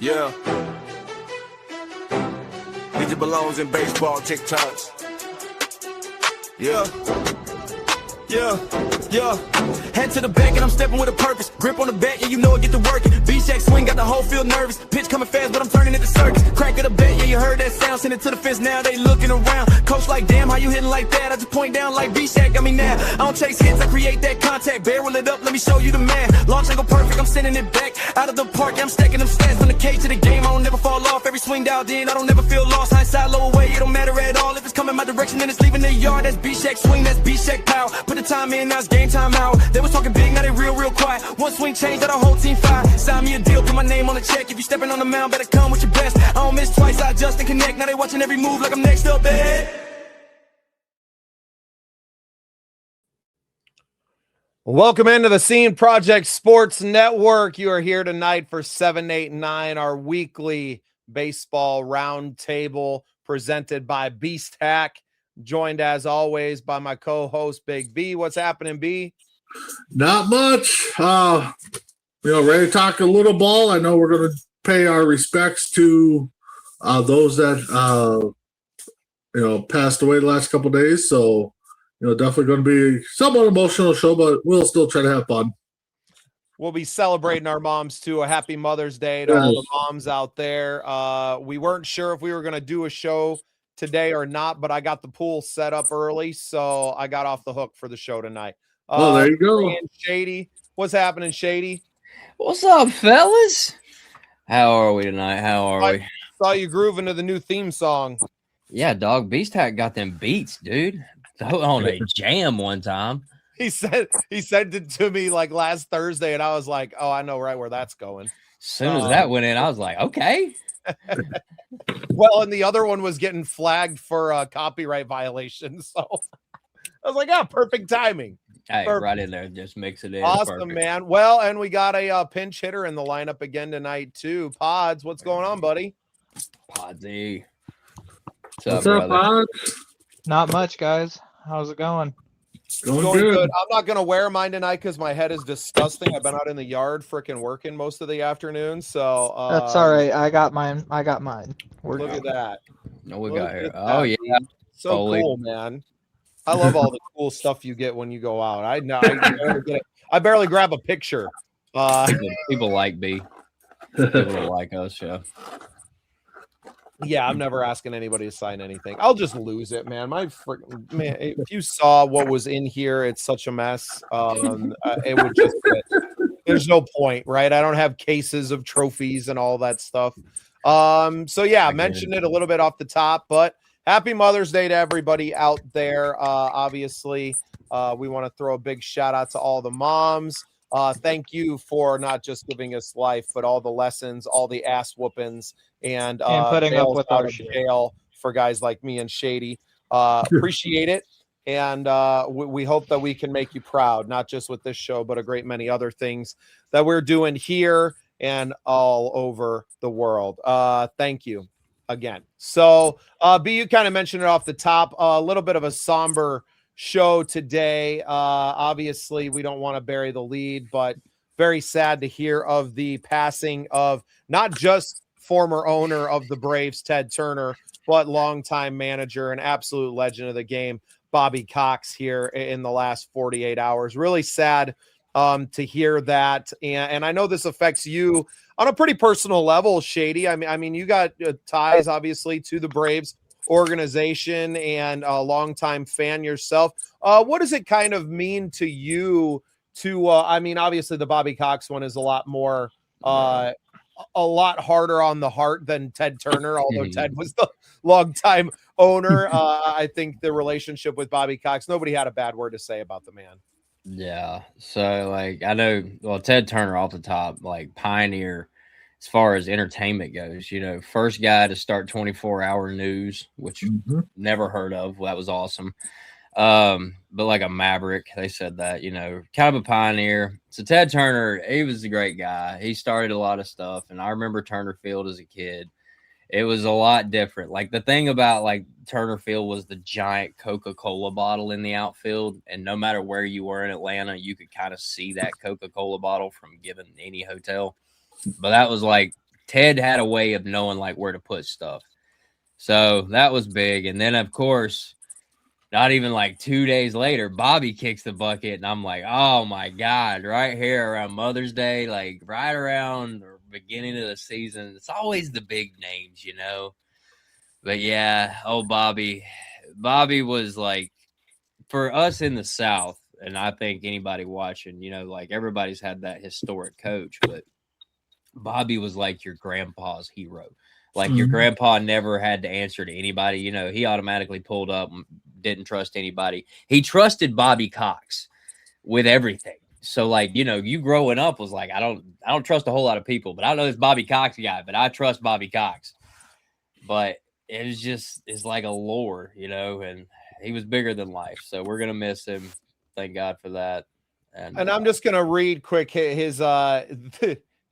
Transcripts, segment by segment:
Yeah. It belongs in baseball TikToks. Yeah. Head to the back and I'm stepping with a purpose. Grip on the bat, yeah, you know it, get to working. B-Shack swing, got the whole field nervous. Pitch coming fast, but I'm turning it to circus. Crack of the bat, yeah, you heard that sound. Send it to the fence, now they looking around. Coach like, damn, how you hitting like that? I just point down like B-Shack got me now. I don't chase hits, I create that contact. Barrel it up, let me show you the math. Launch angle perfect, I'm sending it back. Out of the park, yeah, I'm stacking them stats. From the cage to the game, I don't never fall off. Every swing dialed in, I don't never feel lost. Hindsight, low away, it don't matter at all. If it's coming my direction, then it's leaving the yard. That's B-Shack swing, that's B-Shack power. Put the time in, now it's game time out. They was talking big, now they real quiet. One swing change, that our whole team fire. Sign me a deal, put my name on the check. If you stepping on the mound, better come with your best. I don't miss twice, I adjust and connect. Now they watching every move like I'm next up, babe. Welcome into the Scene Project Sports Network. You are here tonight for 789, our weekly baseball roundtable presented by Beast Hack. Joined as always by my co-host Big B. What's happening, B? Not much. Ready to talk a little ball. I know we're going to pay our respects to those that passed away the last couple of days. So, definitely going to be somewhat emotional show, but we'll still try to have fun. We'll be celebrating our moms too. A happy Mother's Day to all the moms out there. We weren't sure if we were going to do a show today or not, but I got the pool set up early, so I got off the hook for the show tonight. There you go. Shady. What's happening, Shady? What's up, fellas? How are we tonight? We? Saw you grooving to the new theme song. Yeah, dog. Beast Hack got them beats, dude. On a jam one time. He sent it to me like last Thursday, and I was like, oh, I know right where that's going. As soon as that went in, I was like, okay. Well, and the other one was getting flagged for copyright violation. So I was like, perfect timing. Hey, perfect. Right in there. Just mix it in. Awesome, Perfect. man. Well, and we got a pinch hitter in the lineup again tonight, too. Pods, what's going on, buddy? Podsy. What's up, Pods? Not much, guys. How's it going? Going good. I'm not going to wear mine tonight because my head is disgusting. I've been out in the yard freaking working most of the afternoon. So that's all right. I got mine. Look at that. No, we got here. Oh, yeah. So cool, man. I love all the cool stuff you get when you go out. I barely grab a picture. People like B. People like us, yeah. Yeah, I'm never asking anybody to sign anything. I'll just lose it, man. If you saw what was in here, it's such a mess. It would just there's no point, right? I don't have cases of trophies and all that stuff. So yeah, I mentioned it a little bit off the top, but happy Mother's Day to everybody out there. Obviously, we want to throw a big shout out to all the moms. Thank you for not just giving us life, but all the lessons, all the ass whoopings, and putting up with our jail for guys like me and Shady. Appreciate it. And we hope that we can make you proud, not just with this show, but a great many other things that we're doing here and all over the world. Thank you again. So, B, you kind of mentioned it off the top, a little bit of a somber show today. Obviously, we don't want to bury the lead, but very sad to hear of the passing of not just former owner of the Braves, Ted Turner, but longtime manager and absolute legend of the game, Bobby Cox, here in the last 48 hours. Really sad to hear that. And I know this affects you on a pretty personal level, Shady. I mean, you got ties, obviously, to the Braves organization and a longtime fan yourself. What does it kind of mean to you to, obviously the Bobby Cox one is a lot more, a lot harder on the heart than Ted Turner, although Ted was the longtime owner. I think the relationship with Bobby Cox, nobody had a bad word to say about the man. Yeah. So, I know, Ted Turner off the top, pioneer as far as entertainment goes, first guy to start 24-hour news, which never heard of. Well, that was awesome. But like a maverick, they said that, kind of a pioneer. So Ted Turner, he was a great guy. He started a lot of stuff. And I remember Turner Field as a kid. It was a lot different. The thing about Turner Field was the giant Coca-Cola bottle in the outfield. And no matter where you were in Atlanta, you could kind of see that Coca-Cola bottle from given any hotel. But that was Ted had a way of knowing like where to put stuff. So that was big. And then of course, not even like 2 days later, Bobby kicks the bucket, and I'm like, oh my God, right here around Mother's Day, like right around the beginning of the season. It's always the big names, you know. But yeah, oh Bobby was like, for us in the South, and I think anybody watching, you know, like everybody's had that historic coach, but Bobby was like your grandpa's hero. Like your grandpa never had to answer to anybody. You know, he automatically pulled up and didn't trust anybody. He trusted Bobby Cox with everything. So like, you know, you growing up was like, I don't trust a whole lot of people, but I know this Bobby Cox guy, but I trust Bobby Cox. But it was just, it's like a lore, you know, and he was bigger than life. So we're going to miss him. Thank God for that. And I'm just going to read quick his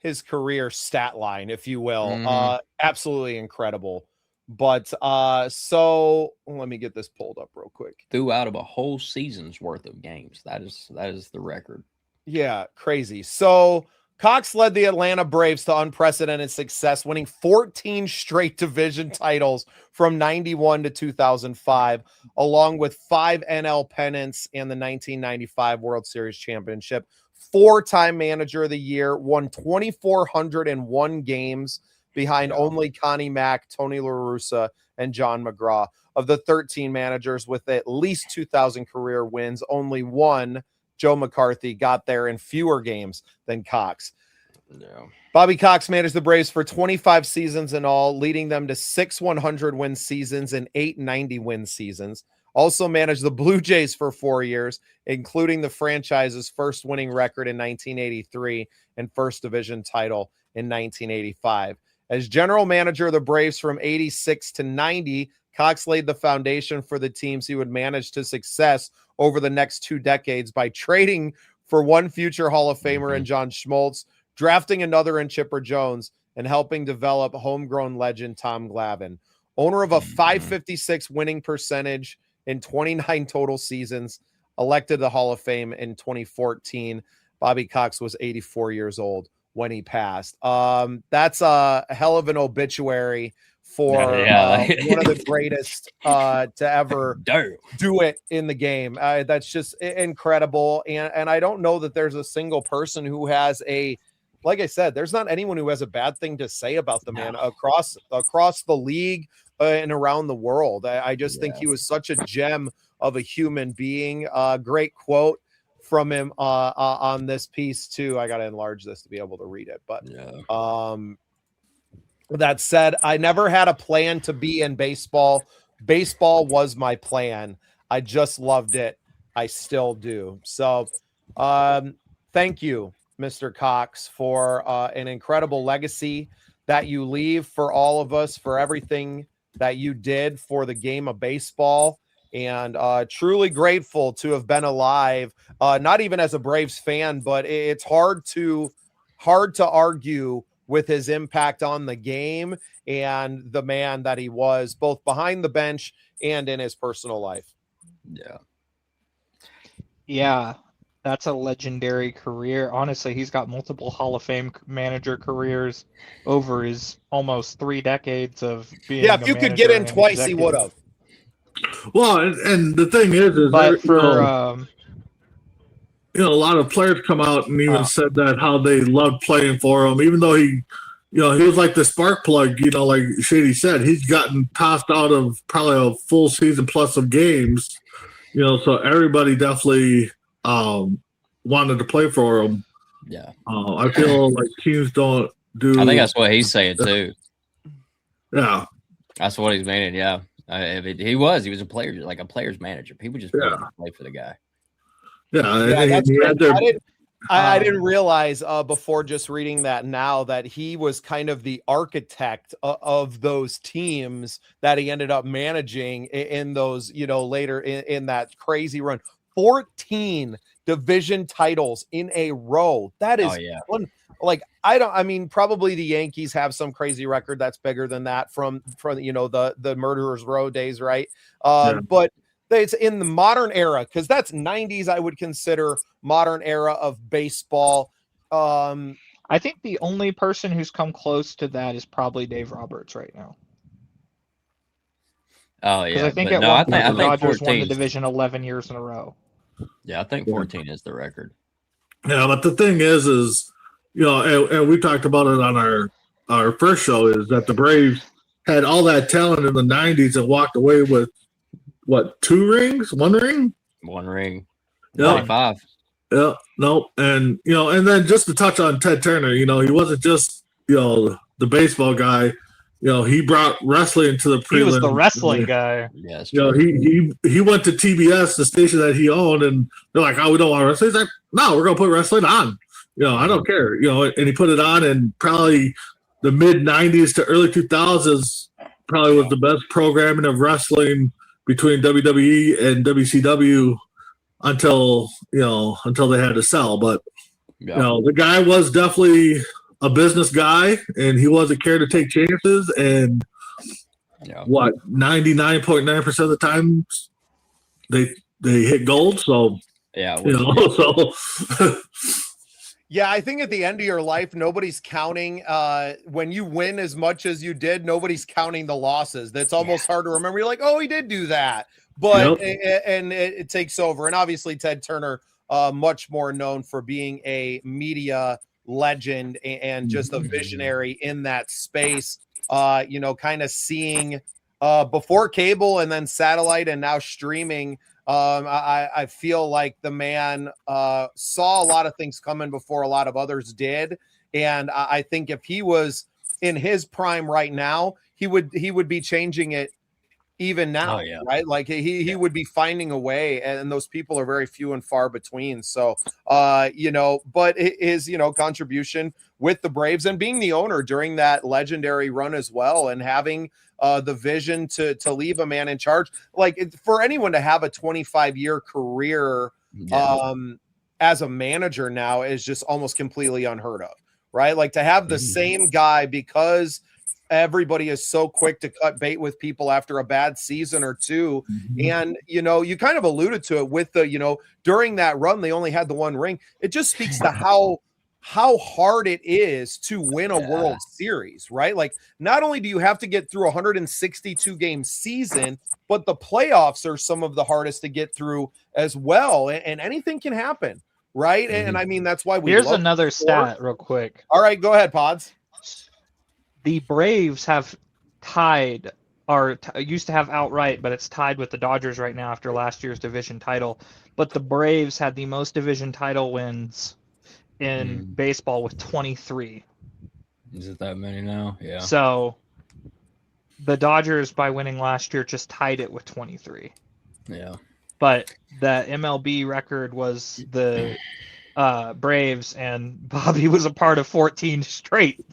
his career stat line, if you will. Absolutely incredible. But so let me get this pulled up real quick. Threw out of a whole season's worth of games. That is the record. Yeah, crazy. So Cox led the Atlanta Braves to unprecedented success, winning 14 straight division titles from 91 to 2005, along with 5 NL pennants and the 1995 World Series championship. 4-time manager of the year, won 2,401 games behind only Connie Mack, Tony La Russa, and John McGraw. Of the 13 managers with at least 2,000 career wins, only one, Joe McCarthy, got there in fewer games than Cox. Yeah. Bobby Cox managed the Braves for 25 seasons in all, leading them to 6 100-win seasons and 8 90-win seasons. Also managed the Blue Jays for 4 years, including the franchise's first winning record in 1983 and first division title in 1985. As general manager of the Braves from 86 to 90, Cox laid the foundation for the teams he would manage to success over the next 2 decades by trading for one future Hall of Famer in John Schmaltz, drafting another in Chipper Jones, and helping develop homegrown legend Tom Glavine. Owner of a .556 winning percentage in 29 total seasons, elected to the Hall of Fame in 2014. Bobby Cox was 84 years old when he passed. That's a hell of an obituary for one of the greatest to ever do it in the game. That's just incredible. And I don't know that there's a single person who has like I said, there's not anyone who has a bad thing to say about the man across the league and around the world. I just think he was such a gem of a human being. Great quote from him on this piece too. I got to enlarge this to be able to read it. But that said, I never had a plan to be in baseball. Baseball was my plan. I just loved it. I still do. So thank you, Mr. Cox, for an incredible legacy that you leave for all of us, for everything that you did for the game of baseball, and truly grateful to have been alive, not even as a Braves fan, but it's hard to argue with his impact on the game and the man that he was, both behind the bench and in his personal life. Yeah, that's a legendary career. Honestly, he's got multiple Hall of Fame manager careers over his almost 3 decades of being. Yeah, if you could get in twice, he would have. Well, and the thing is but for a lot of players come out and even said that how they loved playing for him, even though he was like the spark plug. Like Shady said, he's gotten tossed out of probably a full season plus of games. So everybody definitely wanted to play for him. Yeah. I feel like teams don't do. I think that's what he's saying too. Yeah. That's what he's meaning. Yeah. He was a player, like a player's manager. People just play for the guy. Yeah. That's I didn't realize before just reading that now that he was kind of the architect of those teams that he ended up managing in those, later in that crazy run. 14 division titles in a row. That is one. Like, probably the Yankees have some crazy record that's bigger than that from the Murderers Row days, right? But it's in the modern era, because that's 90s. I would consider modern era of baseball. I think the only person who's come close to that is probably Dave Roberts right now. Oh Because yeah, I think but at no, one I point think the Dodgers won 14. the division 11 years in a row. Yeah, I think 14 is the record. Yeah, but the thing is, and we talked about it on our first show, is that the Braves had all that talent in the '90s and walked away with what, 2 rings, 1 ring? 1 ring, Yeah. 95. Yeah, no, and and then just to touch on Ted Turner, he wasn't just the baseball guy. He brought wrestling to the prelims. He was the wrestling guy. Yeah, that's true. He went to TBS, the station that he owned, and they're like, "Oh, we don't want wrestling." He's like, "No, we're gonna put wrestling on." I don't care. And he put it on, and probably the mid '90s to early 2000s probably was the best programming of wrestling between WWE and WCW until they had to sell. But the guy was definitely a business guy, and he wasn't care to take chances. And 99.9% of the time they hit gold. So Yeah, I think at the end of your life, nobody's counting when you win as much as you did. Nobody's counting the losses. That's almost hard to remember. You're like, oh, he did do that, but it takes over. And obviously, Ted Turner, much more known for being a media legend and just a visionary in that space. Kind of seeing before cable and then satellite and now streaming. I feel like the man saw a lot of things coming before a lot of others did. And I think if he was in his prime right now, he would be changing it even now, right? Like he would be finding a way, and those people are very few and far between. So, but his, contribution with the Braves and being the owner during that legendary run as well, and having the vision to leave a man in charge, like for anyone to have a 25-year career as a manager now is just almost completely unheard of, right? Like to have the same guy, because everybody is so quick to cut bait with people after a bad season or two. And, you kind of alluded to it with the, during that run, they only had the 1 ring. It just speaks to how hard it is to win a World Series, right? Like not only do you have to get through a 162 game season, but the playoffs are some of the hardest to get through as well. And anything can happen, right? And I mean, that's why we Here's another stat real quick. All right, go ahead, Pods. The Braves have tied, or used to have outright, but it's tied with the Dodgers right now after last year's division title. But the Braves had the most division title wins in baseball with 23. Is it that many now? Yeah. So the Dodgers, by winning last year, just tied it with 23. Yeah. But the MLB record was the Braves, and Bobby was a part of 14 straight.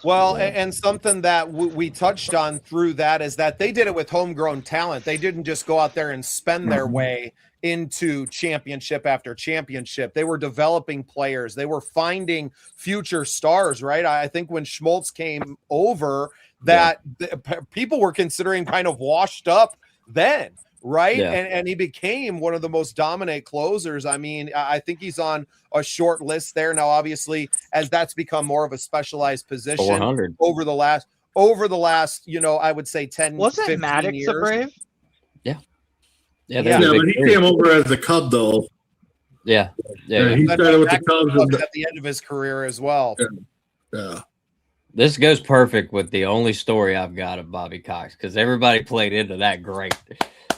Well, and something that we touched on through that is that they did it with homegrown talent. They didn't just go out there and spend their way into championship after championship. They were developing players. They were finding future stars, right? I think when Schmaltz came over, that people were considering kind of washed up then, right? And he became one of the most dominant closers. I mean, I think he's on a short list there now, obviously, as that's become more of a specialized position 400 over the last, I would say 10, Wasn't 15 Maddox years. a Brave? Yeah, but he came over as a Cub, though. Yeah. He started with the Cubs at the end of his career as well. Yeah. This goes perfect with the only story I've got of Bobby Cox, because everybody played into that great.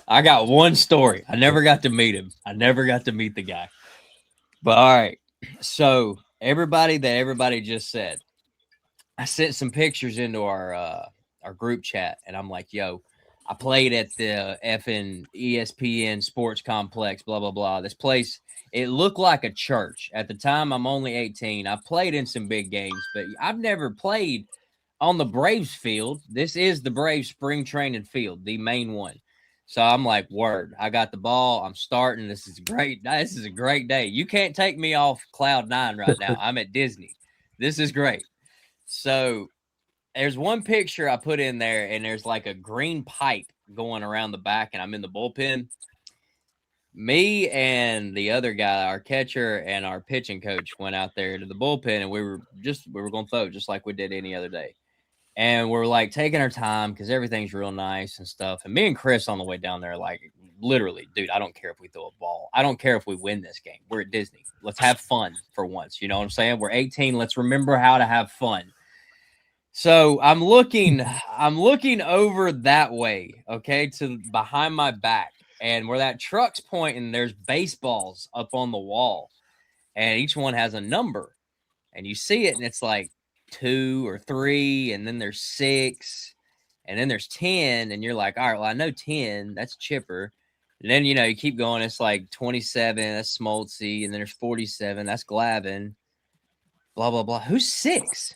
I got one story. I never got to meet him. I never got to meet the guy. But all right. So everybody just said, I sent some pictures into our group chat, and I'm like, yo, I played at the effing ESPN Sports Complex, blah, blah, blah. This place, it looked like a church. At the time, I'm only 18. I've played in some big games, but I've never played on the Braves field. This is the Braves spring training field, the main one. So I'm like, word, I got the ball. I'm starting. This is great. This is a great day. You can't take me off cloud 9 right now. I'm at Disney. This is great. So there's one picture I put in there, and there's like a green pipe going around the back, and I'm in the bullpen. Me and the other guy, our catcher and our pitching coach, went out there to the bullpen, and we were going to throw just like we did any other day. And we're like taking our time because everything's real nice and stuff. And me and Chris on the way down there, like, literally, dude, I don't care if we throw a ball. I don't care if we win this game. We're at Disney. Let's have fun for once. You know what I'm saying? We're 18. Let's remember how to have fun. So I'm looking over that way, okay, to behind my back. And where that truck's pointing, there's baseballs up on the wall. And each one has a number. And you see it, and it's like 2 or 3, and then there's 6, and then there's 10. And you're like, all right, well, I know 10. That's Chipper. And then, you know, you keep going. It's like 27. That's Smoltzy. And then there's 47. That's Glavin. Blah, blah, blah. Who's 6?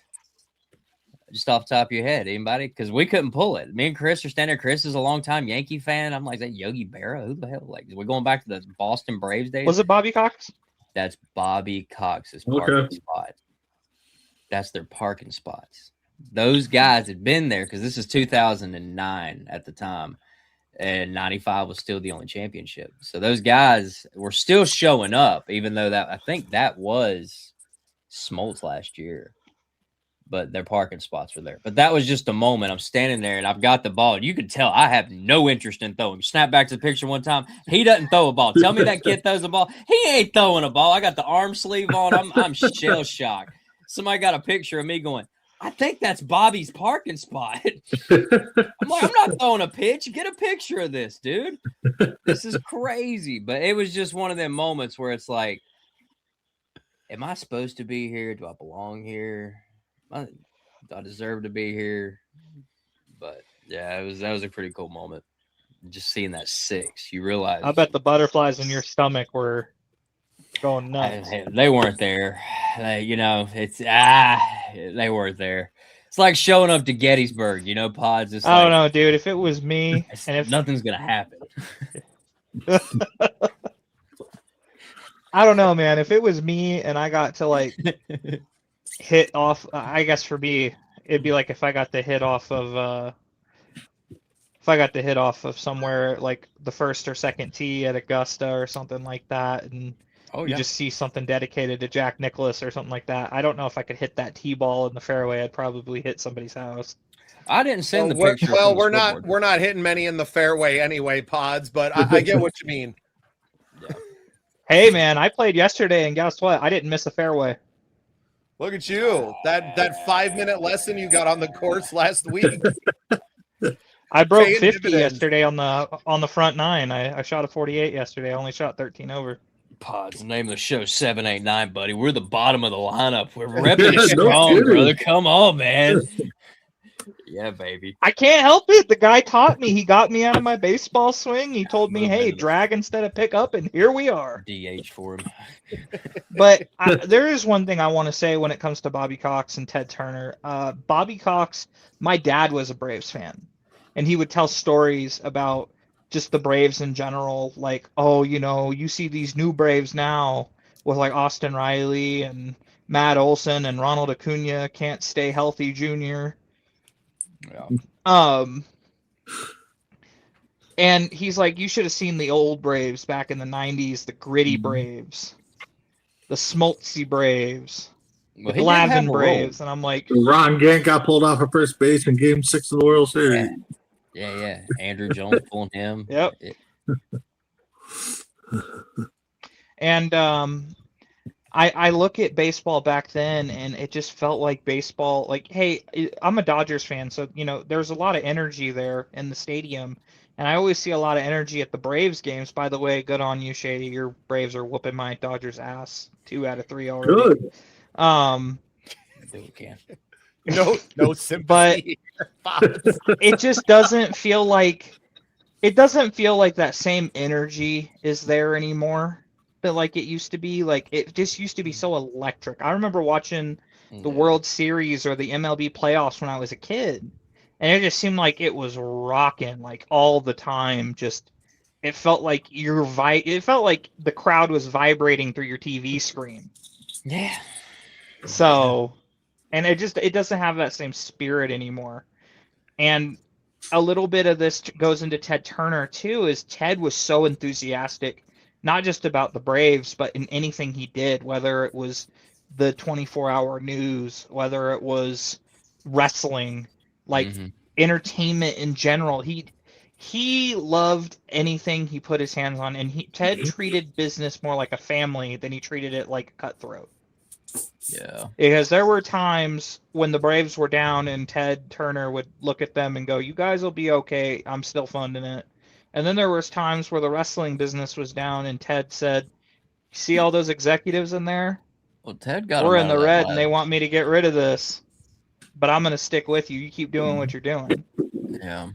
Just off the top of your head, anybody? Because we couldn't pull it. Me and Chris are standing there. Chris is a longtime Yankee fan. I'm like, is that Yogi Berra? Who the hell? Like, we're going back to the Boston Braves days. Was it Bobby Cox? That's Bobby Cox's parking spot. That's their parking spots. Those guys had been there because this is 2009 at the time, and 95 was still the only championship. So those guys were still showing up, even though I think that was Smoltz last year. But their parking spots were there. But that was just a moment. I'm standing there, and I've got the ball. And you can tell I have no interest in throwing. Snap back to the picture one time. He doesn't throw a ball. Tell me that kid throws a ball. He ain't throwing a ball. I got the arm sleeve on. I'm shell shocked. Somebody got a picture of me going, I think that's Bobby's parking spot. I'm like, I'm not throwing a pitch. Get a picture of this, dude. This is crazy. But it was just one of them moments where it's like, am I supposed to be here? Do I belong here? I deserve to be here. But yeah, that was a pretty cool moment. Just seeing that 6, you realize. I bet the butterflies in your stomach were going nuts. They weren't there. You know, they weren't there. It's like showing up to Gettysburg, you know, Pods. It's I don't know, dude. If it was me, and if nothing's gonna happen. I don't know, man. If it was me and I got to like hit off, I guess for me, it'd be like if I got the hit off of somewhere like the first or second tee at Augusta or something like that, and you just see something dedicated to Jack Nicklaus or something like that. I don't know if I could hit that tee ball in the fairway. I'd probably hit somebody's house. I didn't send the picture. Well, we're not hitting many in the fairway anyway, Pods. But I get what you mean. Yeah. Hey, man, I played yesterday, and guess what? I didn't miss a fairway. Look at you. That 5-minute lesson you got on the course last week. I broke 50 yesterday on the front 9. I shot a 48 yesterday. I only shot 13 over. Pods, name of the show 789, buddy. We're the bottom of the lineup. We're repping it strong, brother. Come on, man. Yeah, baby. I can't help it. The guy taught me. He got me out of my baseball swing. He told me, hey, drag instead of pick up, and here we are. DH for him. But there is one thing I want to say when it comes to Bobby Cox and Ted Turner. Bobby Cox, my dad was a Braves fan, and he would tell stories about just the Braves in general. Like, oh, you know, you see these new Braves now with like Austin Riley and Matt Olson and Ronald Acuna can't stay healthy Jr. Yeah. And he's like, you should have seen the old Braves back in the 90s, the gritty Braves, the Smoltzy Braves, the Glavin Braves. And I'm like, Ron Gant got pulled off at first base in Game 6 of the World Series. Yeah. Andrew Jones pulling him. Yep. And I look at baseball back then, and it just felt like baseball. Like, hey, I'm a Dodgers fan, so you know there's a lot of energy there in the stadium, and I always see a lot of energy at the Braves games. By the way, good on you, Shady. Your Braves are whooping my Dodgers ass 2 out of 3 already. Good. No sympathy. But it just doesn't feel like that same energy is there anymore. But like it used to be. Like it just used to be so electric. I remember watching the World Series or the MLB playoffs when I was a kid, and it just seemed like it was rocking like all the time. Just it felt like it felt like the crowd was vibrating through your TV screen. Yeah. So, and it doesn't have that same spirit anymore. And a little bit of this goes into Ted Turner too. Is Ted was so enthusiastic not just about the Braves, but in anything he did, whether it was the 24-hour news, whether it was wrestling, like entertainment in general. He loved anything he put his hands on, and Ted treated business more like a family than he treated it like cutthroat. Yeah. Because there were times when the Braves were down and Ted Turner would look at them and go, "You guys will be okay. I'm still funding it." And then there was times where the wrestling business was down and Ted said, "See all those executives in there? Well, Ted got We're him in out the of that red and they last- want me to get rid of this, but I'm going to stick with you. You keep doing what you're doing." Yeah.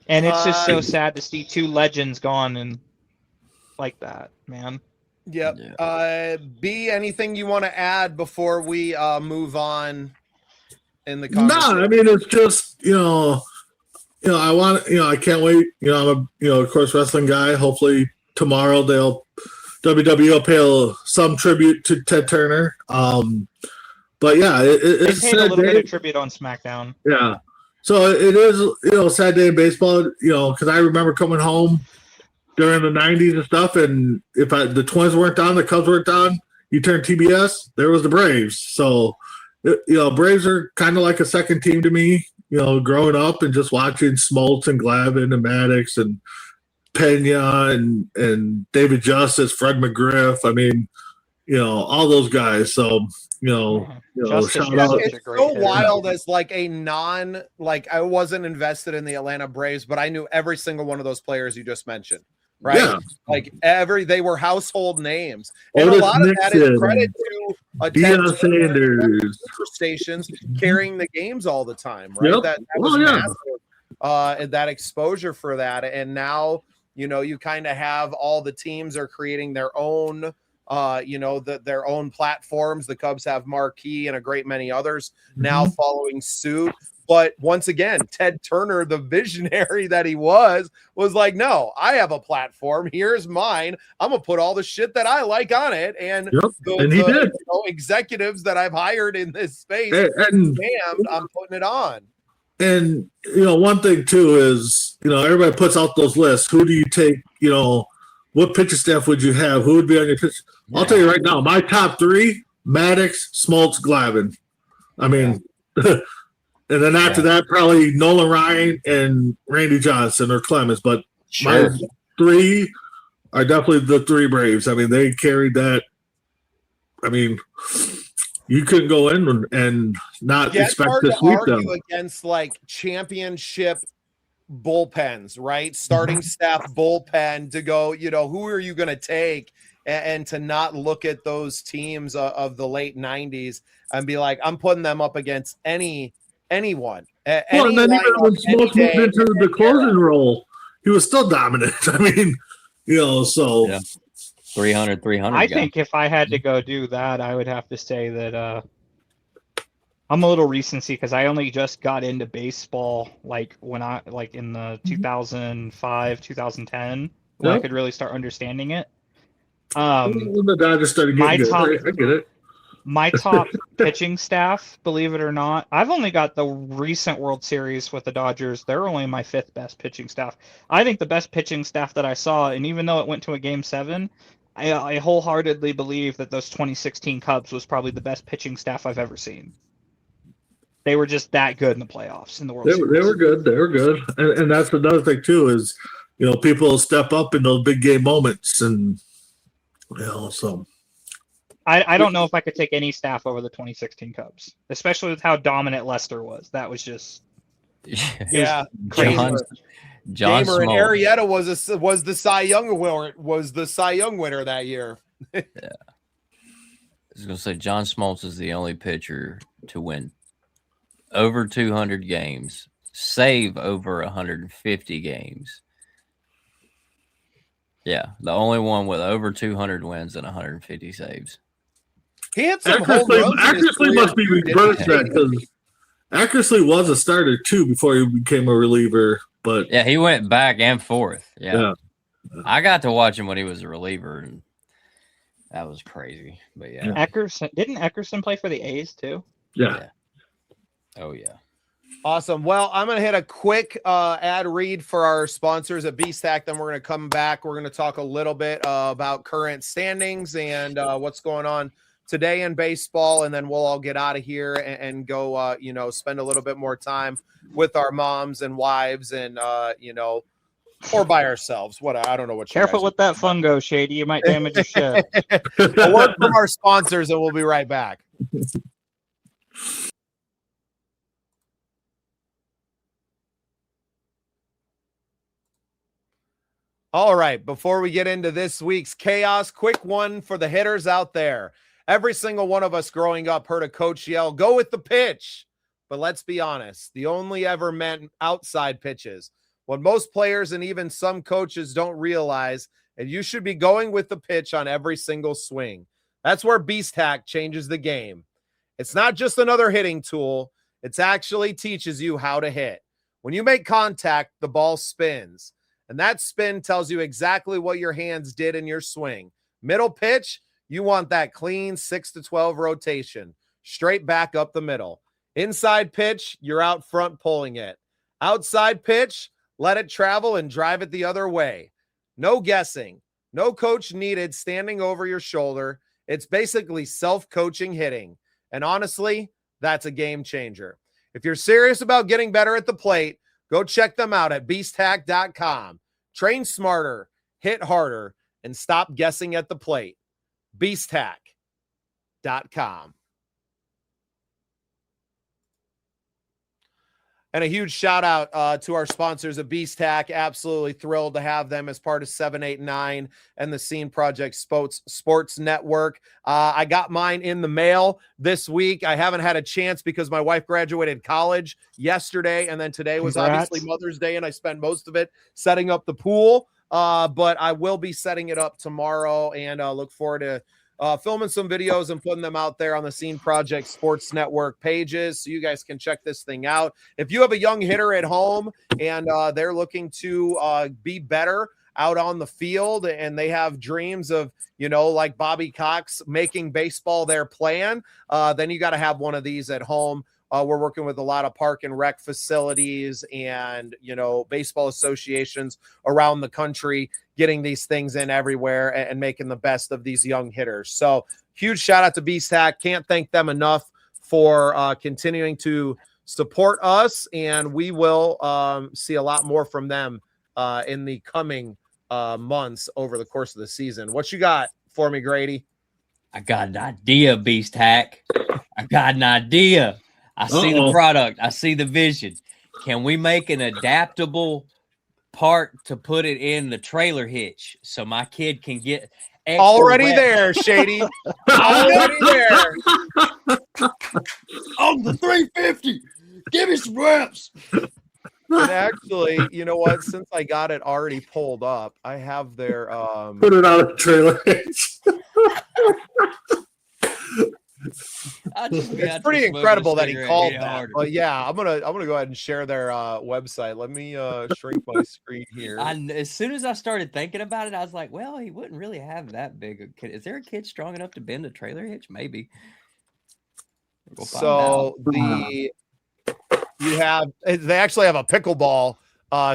And it's just so sad to see two legends gone and like that, man. Yep. Yeah. B, anything you want to add before we move on in the No, conversation? I mean, it's just, I can't wait. I'm of course, wrestling guy. Hopefully tomorrow WWE will pay some tribute to Ted Turner. But yeah, it's They paid a little bit of tribute on SmackDown. Yeah. So it is, a sad day in baseball, because I remember coming home during the 90s and stuff, and if the Twins weren't on, the Cubs weren't on, you turn TBS, there was the Braves. So, Braves are kind of like a second team to me, growing up and just watching Smoltz and Glavine and Maddox and Pena and David Justice, Fred McGriff. I mean, all those guys. So, Justice shout was out. such a It's great so hitter. wild as like I wasn't invested in the Atlanta Braves, but I knew every single one of those players you just mentioned, right? Yeah. Like they were household names. And Otis a lot of that is Nixon, credit to a Deion Sanders. stations carrying the games all the time, right? Yep. That was Oh, yeah. massive. And that exposure for that. And now, you kind of have all the teams are creating their own their own platforms. The Cubs have Marquee and a great many others now following suit. But once again, Ted Turner, the visionary that he was like, no, I have a platform. Here's mine. I'm going to put all the shit that I like on it. And, he did. Executives that I've hired in this space, And damned, I'm putting it on. And, one thing too is, everybody puts out those lists. Who do you take, what pitching staff would you have? Who would be on your pitch? Yeah. I'll tell you right now, my top three, Maddox, Smoltz, Glavine. I mean, and then after that, probably Nolan Ryan and Randy Johnson or Clemens. But my three are definitely the three Braves. I mean, they carried that. I mean, you couldn't go in and not expect to sweep them against like championship bullpens, right? Starting staff bullpen to go, who are you going to take and to not look at those teams of the late 90s and be like, I'm putting them up against anyone. Well, and then even when Smoltz moved into the closing role, he was still dominant. I mean, so. Yeah. 300. I think if I had to go do that, I would have to say that I'm a little recency because I only just got into baseball when I in the 2005, 2010 when I could really start understanding it. The Dodgers started getting good. I get it. My top pitching staff, believe it or not, I've only got the recent World Series with the Dodgers. They're only my fifth best pitching staff. I think the best pitching staff that I saw, and even though it went to a Game 7, I wholeheartedly believe that those 2016 Cubs was probably the best pitching staff I've ever seen. They were just that good in the playoffs in the World Series. They were good. They were good. And that's another thing, too, is, people step up in those big game moments. And, so. I don't know if I could take any staff over the 2016 Cubs, especially with how dominant Lester was. That was just crazy. John Gamer and Smoltz. Arrieta was the Cy Young winner that year. Yeah. I was going to say John Smoltz is the only pitcher to win over 200 games, save over 150 games. Yeah, the only one with over 200 wins and 150 saves. He had some home runs. Accuracy must be reversed that because Accuracy was a starter too before he became a reliever. But yeah, he went back and forth. Yeah. I got to watch him when he was a reliever, and that was crazy. But Eckerson, didn't Eckerson play for the A's too? Yeah. Oh yeah. Awesome. Well, I'm going to hit a quick ad read for our sponsors at Beast Hack. Then we're going to come back. We're going to talk a little bit about current standings and what's going on today in baseball. And then we'll all get out of here and go, spend a little bit more time with our moms and wives and, or by ourselves. I don't know what. Careful with that fungo, Shady. You might damage your shed. A word from our sponsors, and we'll be right back. All right, before we get into this week's chaos, quick one for the hitters out there. Every single one of us growing up heard a coach yell, "Go with the pitch." But let's be honest, the only ever meant outside pitches. What most players and even some coaches don't realize, and you should be going with the pitch on every single swing. That's where Beast Hack changes the game. It's not just another hitting tool. It actually teaches you how to hit. When you make contact, the ball spins. And that spin tells you exactly what your hands did in your swing. Middle pitch, you want that clean 6 to 12 rotation, straight back up the middle. Inside pitch, you're out front pulling it. Outside pitch, let it travel and drive it the other way. No guessing. No coach needed standing over your shoulder. It's basically self-coaching hitting. And honestly, that's a game changer. If you're serious about getting better at the plate, go check them out at beasthack.com. Train smarter, hit harder, and stop guessing at the plate. beasthack.com. And a huge shout out to our sponsors at Beast Hack. Absolutely thrilled to have them as part of 789 and the Scene Project Sports Network. I got mine in the mail this week. I haven't had a chance because my wife graduated college yesterday, and then today was obviously Mother's Day, and I spent most of it setting up the pool. But I will be setting it up tomorrow, and look forward to filming some videos and putting them out there on the Scene Project Sports Network pages so you guys can check this thing out. If you have a young hitter at home and they're looking to be better out on the field and they have dreams of, like Bobby Cox making baseball their plan, then you got to have one of these at home. We're working with a lot of park and rec facilities and, baseball associations around the country, getting these things in everywhere and making the best of these young hitters. So huge shout out to Beast Hack. Can't thank them enough for continuing to support us. And we will see a lot more from them in the coming months over the course of the season. What you got for me, Grady? I got an idea, Beast Hack. I got an idea. I see the product. I see the vision. Can we make an adaptable part to put it in the trailer hitch so my kid can get already there, Shady? Already there. On the 350. Give me some reps. And actually, you know what? Since I got it already pulled up, I have their put it on a trailer hitch. It's pretty incredible that he called that. But yeah, I'm gonna go ahead and share their website. Let me shrink my screen here. As soon as I started thinking about it, I was like, well, he wouldn't really have that big a kid. Is there a kid strong enough to bend a trailer hitch? Maybe. So they actually have a pickleball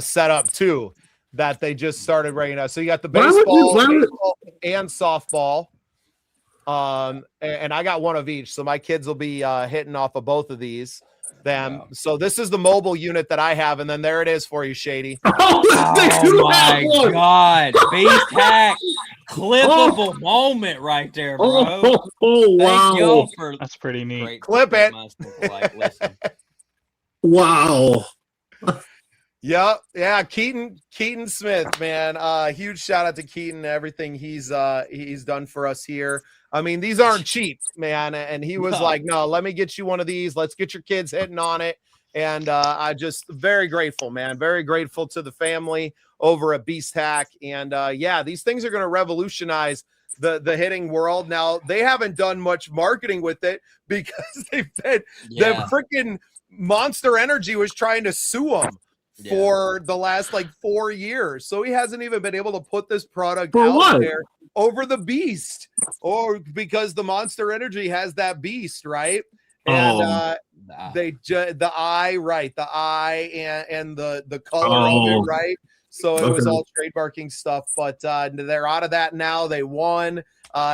set up too that they just started right now. So you got the baseball and softball. And I got one of each, so my kids will be hitting off of both of these. Wow. So this is the mobile unit that I have, and then there it is for you, Shady. Oh my God, Beast Hack, clippable moment right there, bro. Wow, that's pretty neat. Clip it. Wow. Yeah, Keaton Smith, man. Huge shout out to Keaton, everything he's done for us here. I mean, these aren't cheap, man. And he was like, no, let me get you one of these. Let's get your kids hitting on it. And I just very grateful, man. Very grateful to the family over at Beast Hack. And yeah, these things are going to revolutionize the hitting world. Now, they haven't done much marketing with it because the freaking Monster Energy was trying to sue them for the last 4 years. So he hasn't even been able to put this product out there over the beast, or because the Monster Energy has that beast, right? And the eye, right? The eye and the color of it, right? So it was all trademarking stuff, but they're out of that now. They won.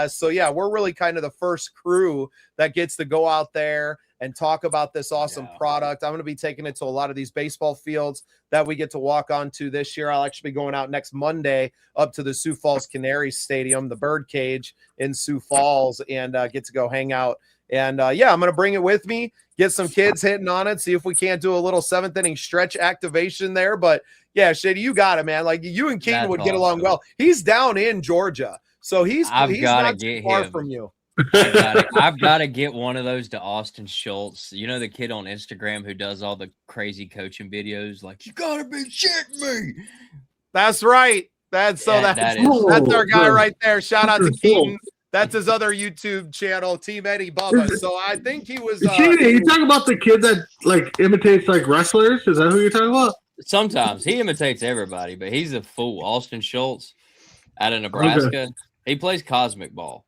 So yeah, we're really kind of the first crew that gets to go out there and talk about this awesome product. I'm going to be taking it to a lot of these baseball fields that we get to walk onto this year. I'll actually be going out next Monday up to the Sioux Falls Canaries Stadium, the Bird Cage in Sioux Falls, and get to go hang out. And yeah, I'm going to bring it with me, get some kids hitting on it, see if we can't do a little 7th inning stretch activation there. But yeah, Shady, you got it, man. Like you and Keaton would get along well. He's down in Georgia, so he's not too far from you. I've got to get one of those to Austin Schultz. You know, the kid on Instagram who does all the crazy coaching videos, like, you gotta be shitting me. That's right. That's our guy right there. Shout out to Keaton. That's his other YouTube channel, Team Eddie Bubba. So I think he was. You talking about the kid that like imitates like wrestlers? Is that who you're talking about? Sometimes he imitates everybody, but he's a fool. Austin Schultz out of Nebraska. Okay. He plays cosmic ball.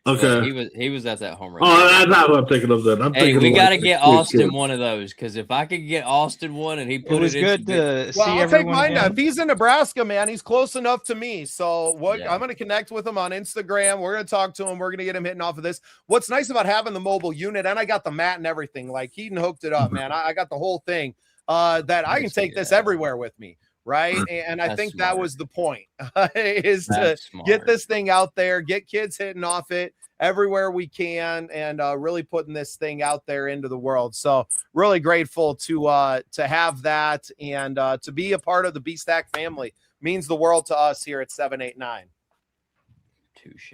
Okay. He was at that home run. Oh, that's not what I'm thinking of then. We got to get Austin one of those, because if I could get Austin one and he put it good to see I'll take mine now. Again. If he's in Nebraska, man, he's close enough to me. So Yeah. I'm going to connect with him on Instagram. We're going to talk to him. We're going to get him hitting off of this. What's nice about having the mobile unit, and I got the mat and everything. Like Keaton hooked it up, man. I got the whole thing. That I can take this everywhere with me. Right. And I think that was the point is to get this thing out there, get kids hitting off it everywhere we can, and really putting this thing out there into the world. So really grateful to have that, and to be a part of the B-Stack family means the world to us here at 789. Touche.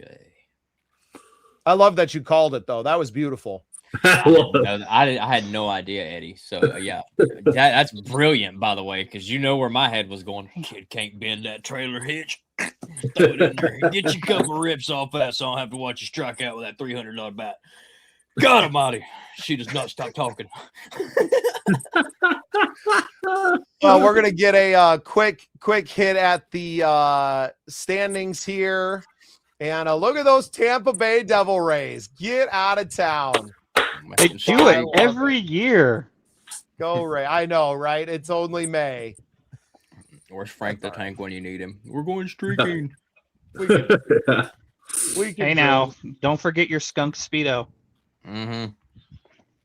I love that you called it, though. That was beautiful. I had no idea, Eddie. So yeah, that's brilliant, by the way, because you know where my head was going. Kid can't bend that trailer hitch. Throw it in there. Get your couple rips off that, so I don't have to watch you strike out with that $300 bat. God Almighty, she does not stop talking. Well, we're gonna get a quick hit at the standings here, and look at those Tampa Bay Devil Rays. Get out of town. They do it every year. Go Ray. I know, right? It's only May. Where's Frank the Tank when you need him? We're going streaking. Hey, now, don't forget your skunk Speedo. Mm-hmm.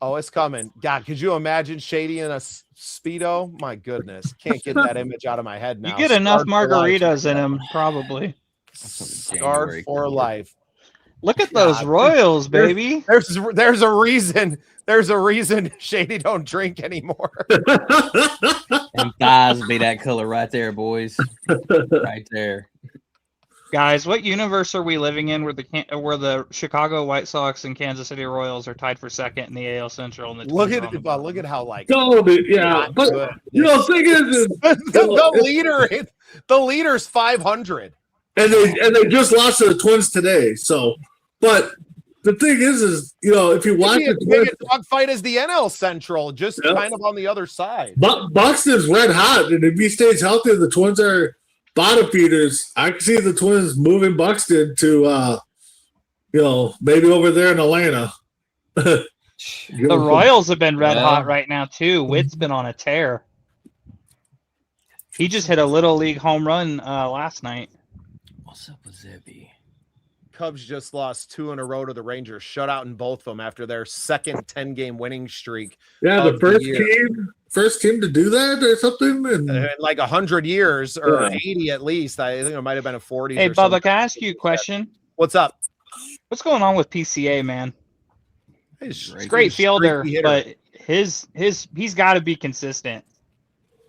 Oh, it's coming. God, could you imagine Shady in a Speedo? My goodness. Can't get that image out of my head now. You get enough margaritas in him, probably. Scarred for life. Look at those Royals, baby. There's a reason. There's a reason Shady don't drink anymore. And thighs be that color right there, boys. Right there. Guys, what universe are we living in where the Chicago White Sox and Kansas City Royals are tied for second in the AL Central? And look at how like yeah. But the thing is the leader's 500. And they just lost to the Twins today. So, but the thing is if you watch the Twins, dogfight is the NL Central, just kind of on the other side. Buxton's red hot, and if he stays healthy, the Twins are bottom feeders. I can see the Twins moving Buxton to, maybe over there in Atlanta. The Royals have been red hot right now too. Witt's been on a tear. He just hit a little league home run last night. What's up with Zibby? Cubs just lost 2 in a row to the Rangers, shut out in both of them after their second 10-game winning streak. Yeah, the first team to do that or something, in like 100 years or 80 at least. I think it might have been a 40. Hey, Bubba, can I ask you a question? What's up? What's going on with PCA, man? He's a great fielder, but he's got to be consistent.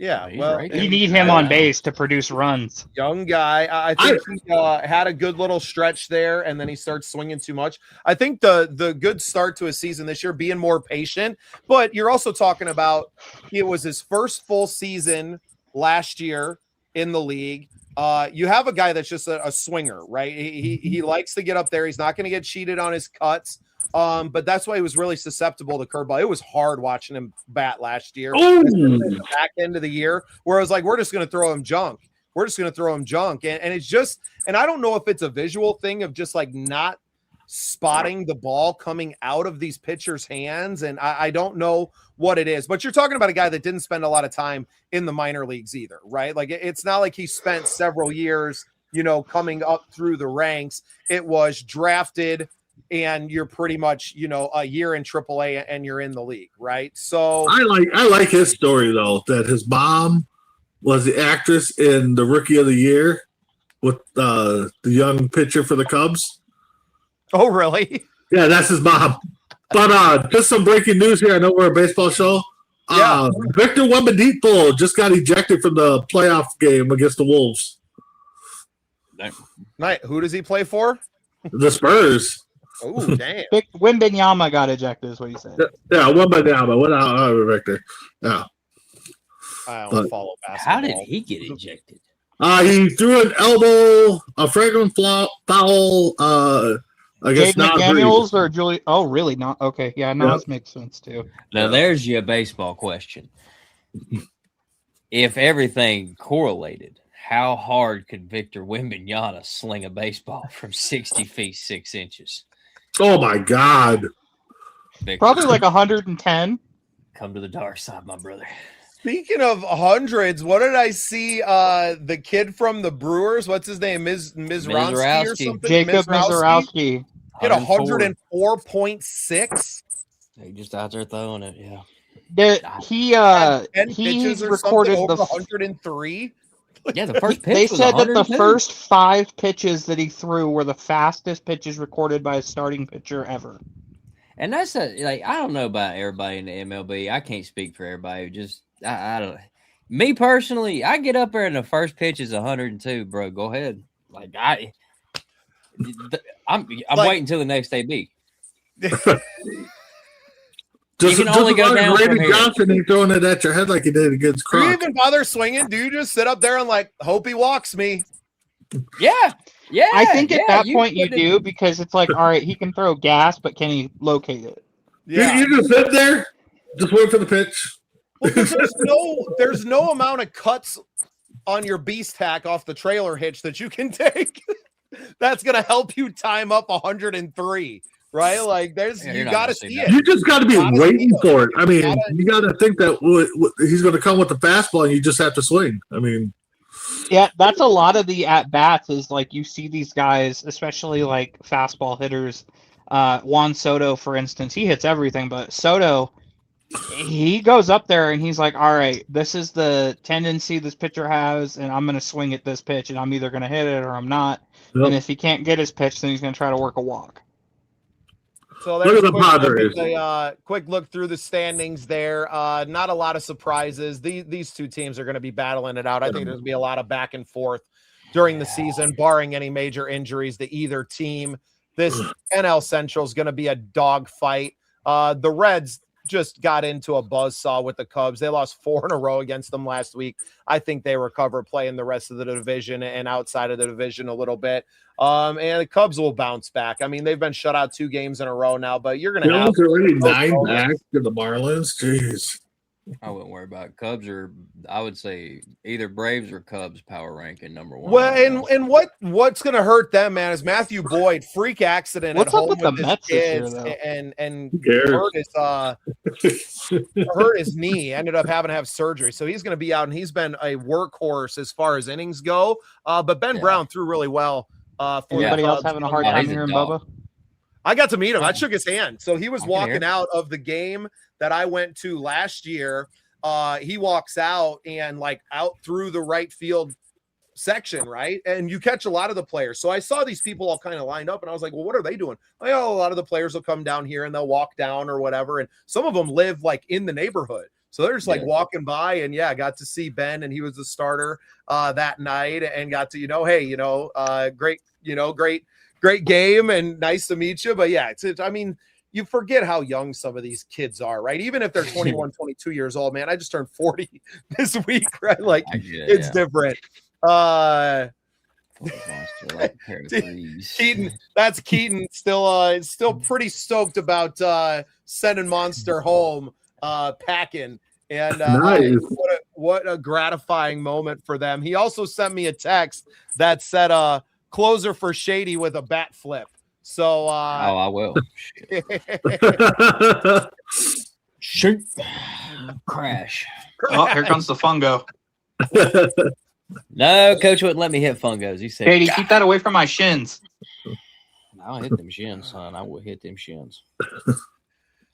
Yeah, well, you need him on base to produce runs. Young guy. I think he had a good little stretch there, and then he starts swinging too much. I think the good start to his season this year, being more patient, but you're also talking about it was his first full season last year in the league. You have a guy that's just a swinger, right? He likes to get up there. He's not going to get cheated on his cuts. But that's why he was really susceptible to curveball. It was hard watching him bat last year, the back end of the year, where I was like, we're just going to throw him junk. And it's just, and I don't know if it's a visual thing of just like not spotting the ball coming out of these pitchers' hands. And I don't know what it is, but you're talking about a guy that didn't spend a lot of time in the minor leagues either, right? Like it's not like he spent several years, coming up through the ranks. It was drafted and you're pretty much, a year in AAA and you're in the league, right? So I like his story though, that his mom was the actress in the Rookie of the Year with the young pitcher for the Cubs. Oh, really? Yeah, that's his mom. But just some breaking news here. I know we're a baseball show. Yeah. Victor Wembanyama just got ejected from the playoff game against the Wolves. Night. Who does he play for? The Spurs. Oh, damn. Wembanyama got ejected, is what he said. Yeah, Wembanyama. What Victor? Yeah. I don't follow basketball. How did he get ejected? He threw an elbow, a flagrant foul. I guess Jade McDaniels or Julie? Oh, really? Not okay. Yeah, Nas makes sense too. Now there's your baseball question. If everything correlated, how hard could Victor Wembanyama sling a baseball from 60 feet 6 inches? Oh my God! Victor, Probably like 110. come to the dark side, my brother. Speaking of hundreds, what did I see? The kid from the Brewers, what's his name? Mizransky or something? Jacob Mizransky. Hit 104.6. He just out there throwing it, yeah. He recorded over the 103. Yeah, the first pitch. They was said that the 102. first 5 pitches that he threw were the fastest pitches recorded by a starting pitcher ever. And that's I don't know about everybody in the MLB. I can't speak for everybody. Just I don't. Me personally, I get up there and the first pitch is 102, bro. Go ahead. I'm waiting until the next AB. Just only go down from Randy here. Johnson, he's throwing it at your head like he did against Do you Croc. even bother swinging? Do you just sit up there and hope he walks me? Yeah. I think at that point you put it- do, because it's like, all right, he can throw gas, but can he locate it? Yeah. You just sit there, just wait for the pitch. Well, 'cause there's no amount of cuts on your beast hack off the trailer hitch that you can take that's gonna help you time up 103, right? Like you not gotta gonna see see it. You just got to be Gotta waiting see it. for it. I mean, Gotta- you got to think that he's going to come with the fastball, and you just have to swing. I mean, Yeah, that's a lot of the at bats. Is like you see these guys, especially like fastball hitters. Juan Soto, for instance, he hits everything, but Soto, he goes up there and he's like, all right, this is the tendency this pitcher has, and I'm going to swing at this pitch, and I'm either going to hit it or I'm not. Yep. And if he can't get his pitch, then he's going to try to work a walk. So Look there's at the Padres. a quick look through the standings there. Not a lot of surprises. These two teams are going to be battling it out. I think there's going to be a lot of back and forth during the season, barring any major injuries to either team. This NL Central is going to be a dogfight. The Reds just got into a buzzsaw with the Cubs. They lost 4 in a row against them last week. I think they recover playing the rest of the division and outside of the division a little bit. And the Cubs will bounce back. I mean, they've been shut out 2 games in a row now, but you're going to have already 9 back to the Marlins. Jeez. I wouldn't worry about it. Cubs or I would say either Braves or Cubs power ranking number 1. Well, and what's going to hurt them, man, is Matthew Boyd freak accident What's at up home with the his Mets this year, kids though? and Who cares? hurt his knee. Ended up having to have surgery, so he's going to be out. And he's been a workhorse as far as innings go. But Ben Brown threw really well. For Anybody the else Cubs. having a hard Oh, time he's a hearing dog. Bubba? I got to meet him. I shook his hand. So he was I can walking hear. out of the game that I went to last year. He walks out and out through the right field section, right? And you catch a lot of the players. So I saw these people all kind of lined up and I was like, well, what are they doing? Like, oh, a lot of the players will come down here and they'll walk down or whatever. And some of them live in the neighborhood. So they're just walking by and got to see Ben, and he was the starter that night, and got to, great game and nice to meet you. But I mean, you forget how young some of these kids are, right? Even if they're 21, 22 years old, man, I just turned 40 this week, right? It's different. Keaton, that's Keaton. Still pretty stoked about sending Monster home, packing. And Nice. what a gratifying moment for them. He also sent me a text that said closer for Shady with a bat flip. So I will. Shoot. Crash. Oh, here comes the fungo. No, coach wouldn't let me hit fungos. He said, Katie, keep that away from my shins. I'll hit them shins, son. I will hit them shins.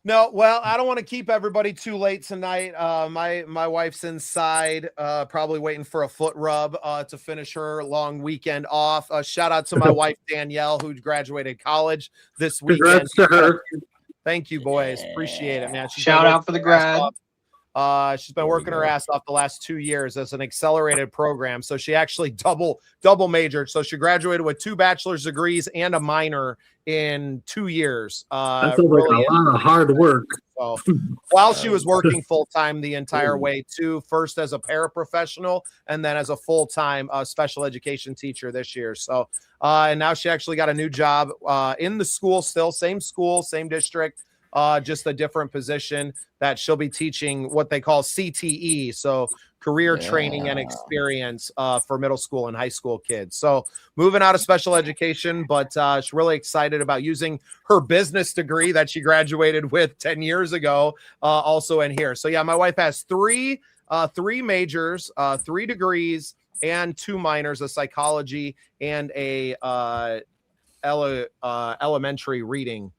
No, well, I don't want to keep everybody too late tonight. My wife's inside, probably waiting for a foot rub to finish her long weekend off. Shout out to my wife Danielle, who graduated college this weekend. Congrats to her. Thank you, boys. Appreciate it, man. Shout out for the grad. She's been working her ass off the last 2 years as an accelerated program. So she actually double majored. So she graduated with 2 bachelor's degrees and a minor in 2 years. That sounds like a lot of hard work. So while she was working full time the entire way too, first as a paraprofessional and then as a full time special education teacher this year. So and now she actually got a new job in the school, still same school, same district. Just a different position that she'll be teaching what they call CTE. So career training and experience for middle school and high school kids. So moving out of special education, but she's really excited about using her business degree that she graduated with 10 years ago also in here. So yeah, my wife has three majors, 3 degrees and 2 minors, a psychology and a elementary reading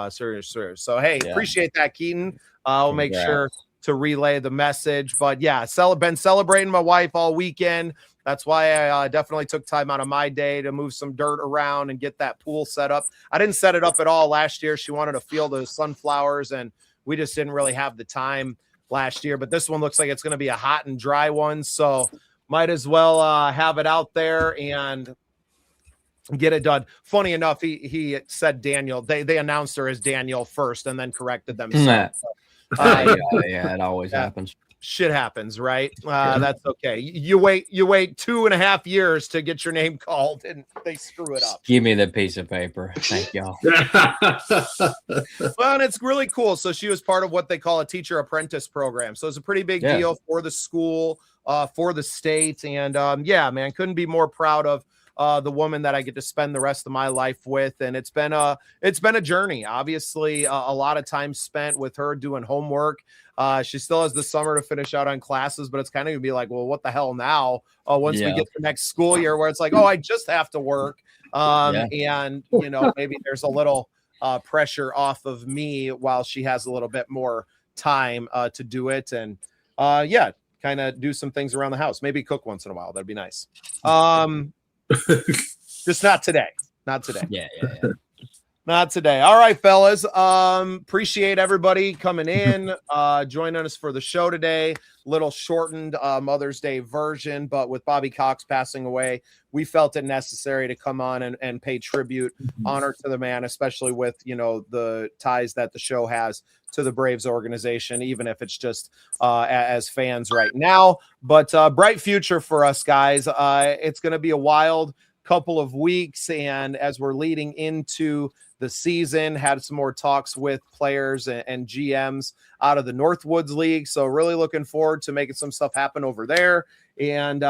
serious. So hey, appreciate that, Keaton. I'll make sure to relay the message. But yeah, been celebrating my wife all weekend. That's why I definitely took time out of my day to move some dirt around and get that pool set up. I didn't set it up at all last year. She wanted to feel the sunflowers, and we just didn't really have the time last year. But this one looks like it's going to be a hot and dry one, so might as well have it out there and get it done. Funny enough, he said Daniel. They announced her as Daniel first and then corrected themselves. Yeah, it always happens. Shit happens, right? That's okay. You wait 2.5 years to get your name called, and they screw it up. Give me the piece of paper. Thank y'all. Well, and it's really cool. So she was part of what they call a teacher apprentice program. So it's a pretty big deal for the school, for the state, and yeah, man, couldn't be more proud of the woman that I get to spend the rest of my life with. And it's been a journey. Obviously, a lot of time spent with her doing homework. She still has the summer to finish out on classes, but it's kind of gonna be like, well, what the hell now? Once we get the next school year, where it's like, oh, I just have to work. And you know, maybe there's a little pressure off of me while she has a little bit more time to do it. And kind of do some things around the house. Maybe cook once in a while. That'd be nice. Just not today. Yeah. Not today. All right, fellas. Appreciate everybody coming in, joining us for the show today. Little shortened Mother's Day version, but with Bobby Cox passing away, we felt it necessary to come on and pay tribute, honor to the man, especially with, you know, the ties that the show has to the Braves organization, even if it's just as fans right now. But bright future for us, guys. It's going to be a wild couple of weeks, and as we're leading into the season, had some more talks with players and GMs out of the Northwoods League. So really looking forward to making some stuff happen over there. And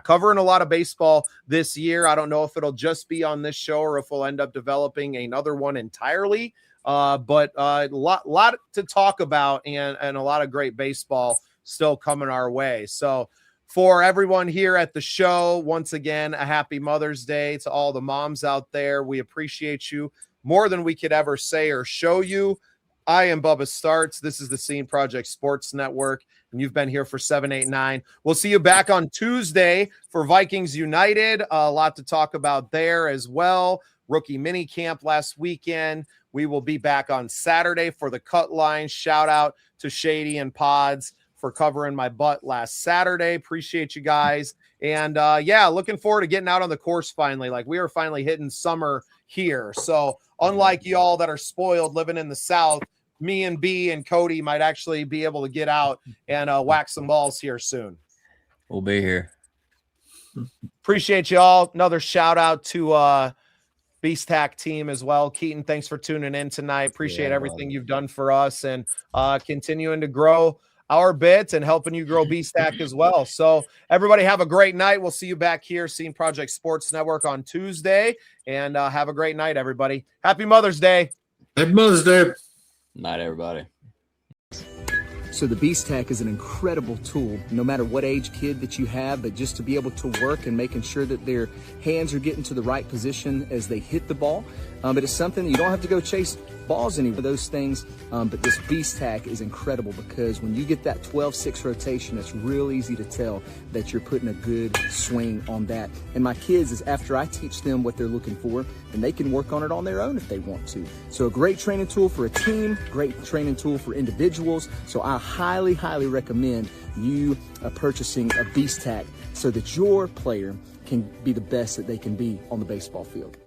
covering a lot of baseball this year. I don't know if it'll just be on this show or if we'll end up developing another one entirely. But a lot to talk about and a lot of great baseball still coming our way. So for everyone here at the show, once again, a happy Mother's Day to all the moms out there. We appreciate you more than we could ever say or show you. I am Bubba Starts. This is the Scene Project Sports Network, and you've been here for 789. We'll see you back on Tuesday for Vikings United. A lot to talk about there as well. Rookie mini camp last weekend. We will be back on Saturday for the Cut Line. Shout out to Shady and Pods for covering my butt last Saturday. Appreciate you guys. And looking forward to getting out on the course finally. Like, we are finally hitting summer here. So unlike y'all that are spoiled living in the South, me and B and Cody might actually be able to get out and whack some balls here soon. We'll be here. Appreciate y'all. Another shout out to Beast Hack team as well. Keaton, thanks for tuning in tonight. Appreciate everything you've done for us and continuing to grow our bit and helping you grow B-Stack as well. So everybody have a great night. We'll see you back here, Scene Project Sports Network on Tuesday. And have a great night, everybody. Happy Mother's Day. Happy Mother's Day. Night, everybody. So the B-Stack is an incredible tool, no matter what age kid that you have, but just to be able to work and making sure that their hands are getting to the right position as they hit the ball. But it's something that you don't have to go chase balls any of those things. But this B-Stack is incredible because when you get that 12-6 rotation, it's real easy to tell that you're putting a good swing on that. And my kids, is after I teach them what they're looking for, and they can work on it on their own if they want to. So a great training tool for a team, great training tool for individuals. So I highly, highly recommend you purchasing a B-Stack so that your player can be the best that they can be on the baseball field.